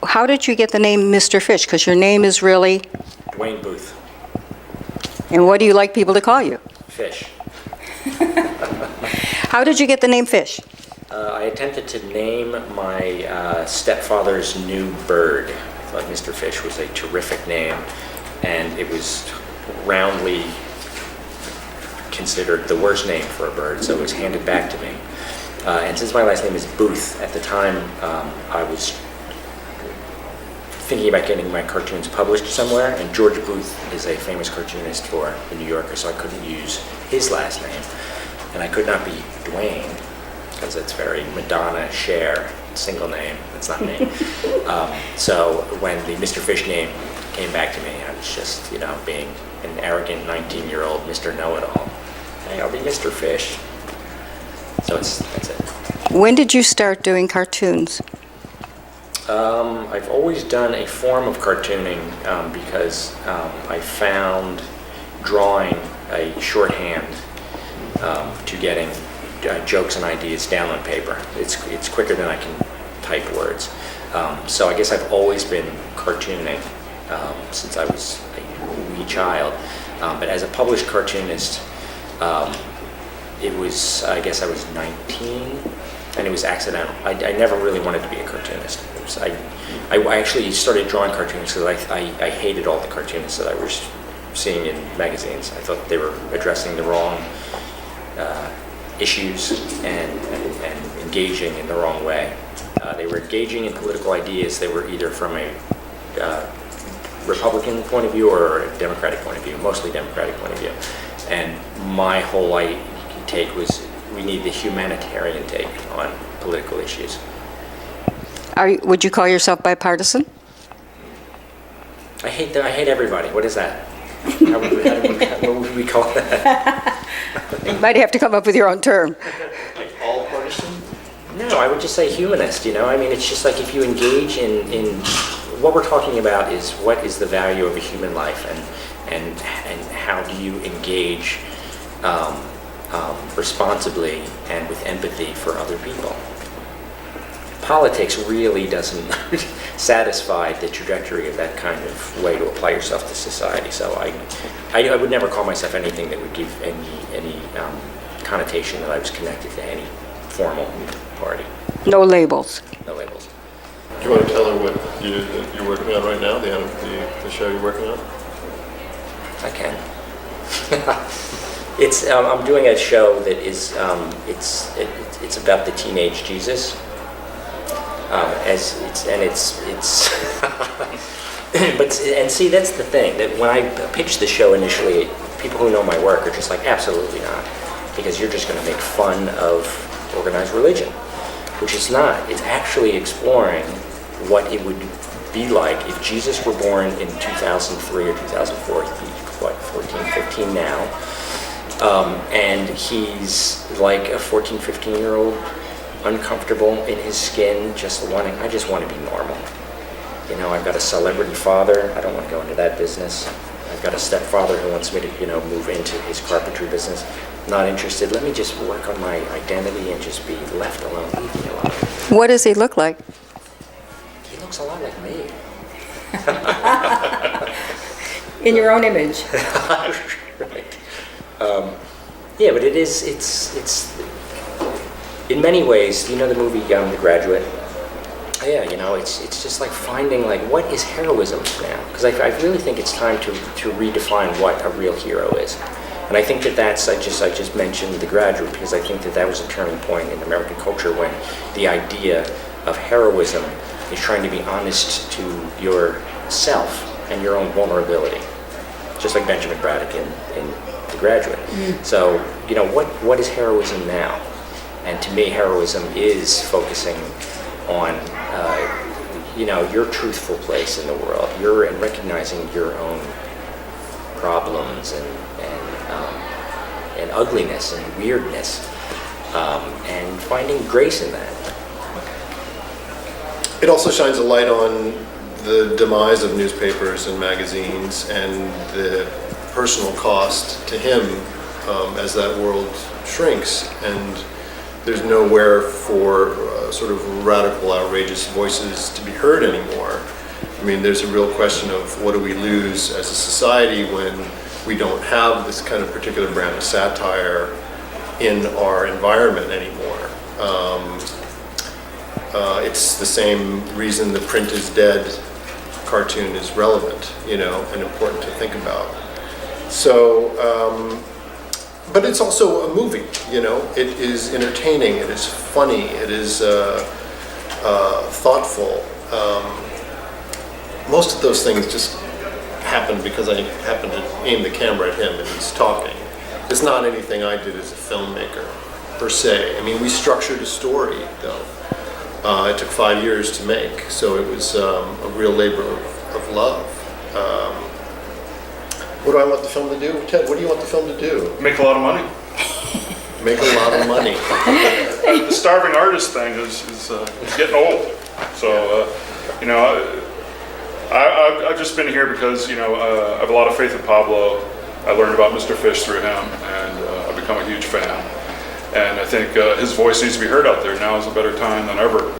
how did you get the name Mr. Fish? Because your name is really... Dwayne Booth. And what do you like people to call you? Fish. How did you get the name Fish? I attempted to name my stepfather's new bird. I thought Mr. Fish was a terrific name, and it was roundly considered the worst name for a bird, so it was handed back to me. And since my last name is Booth, at the time I was thinking about getting my cartoons published somewhere, and George Booth is a famous cartoonist for The New Yorker, so I couldn't use his last name. And I could not be Dwayne, because it's very Madonna, Cher, single name, it's not me. So when the Mr. Fish name came back to me, I was just, being an arrogant 19-year-old Mr. Know-It-All. Hey, I'll be Mr. Fish. So that's it. When did you start doing cartoons? I've always done a form of cartooning because I found drawing a shorthand to getting jokes and ideas down on paper. It's quicker than I can type words. So I guess I've always been cartooning since I was a wee child. But as a published cartoonist, I guess I was 19, and it was accidental. I never really wanted to be a cartoonist. I actually started drawing cartoons because I hated all the cartoonists that I was seeing in magazines. I thought they were addressing the wrong issues and engaging in the wrong way. They were engaging in political ideas. They were either from a Republican point of view or a Democratic point of view, mostly Democratic point of view. And my whole take was we need the humanitarian take on political issues. Would you call yourself bipartisan? I hate everybody. What is that? What would we call that? You might have to come up with your own term. Like all partisan? No, I would just say humanist, I mean, it's just like if you engage in what we're talking about is what is the value of a human life and how do you engage responsibly and with empathy for other people. Politics really doesn't satisfy the trajectory of that kind of way to apply yourself to society. So I would never call myself anything that would give any connotation that I was connected to any formal party. No labels. No labels. Do you want to tell her what you're working on right now, the show you're working on? I can. It's I'm doing a show that is it's about the teenage Jesus. But see, that's the thing, that when I pitched the show initially, people who know my work are just like, absolutely not, because you're just going to make fun of organized religion, which it's not. It's actually exploring what it would be like if Jesus were born in 2003 or 2004, he'd be, 14, 15 now, and he's like a 14, 15-year-old, uncomfortable in his skin, I just want to be normal. I've got a celebrity father, I don't want to go into that business. I've got a stepfather who wants me to, move into his carpentry business. Not interested. Let me just work on my identity and just be left alone. Leave me alone. What does he look like? He looks a lot like me. In your own image. Right. Yeah, but it's in many ways, the movie The Graduate? Yeah, it's just like finding what is heroism now? Because I really think it's time to redefine what a real hero is. And I think that's, I just mentioned The Graduate because I think that was a turning point in American culture when the idea of heroism is trying to be honest to yourself and your own vulnerability. Just like Benjamin Braddock in The Graduate. Mm. So, what is heroism now? And to me, heroism is focusing on, your truthful place in the world. And recognizing your own problems and ugliness and weirdness, and finding grace in that. It also shines a light on the demise of newspapers and magazines and the personal cost to him as that world shrinks, and there's nowhere for sort of radical, outrageous voices to be heard anymore. I mean, there's a real question of what do we lose as a society when we don't have this kind of particular brand of satire in our environment anymore. It's the same reason the print is dead cartoon is relevant, you know, and important to think about. So, but it's also a movie, you know. It is entertaining, it is funny, it is thoughtful. Most of those things just happen because I happen to aim the camera at him and he's talking. It's not anything I did as a filmmaker, per se. I mean, we structured a story, though. It took 5 years to make, so it was a real labor of love. What do I want the film to do? Ted, what do you want the film to do? Make a lot of money. Make a lot of money. The starving artist thing is getting old. So, you know, I've just been here because, you know, I have a lot of faith in Pablo. I learned about Mr. Fish through him, and I've become a huge fan. And I think his voice needs to be heard out there. Now is a better time than ever.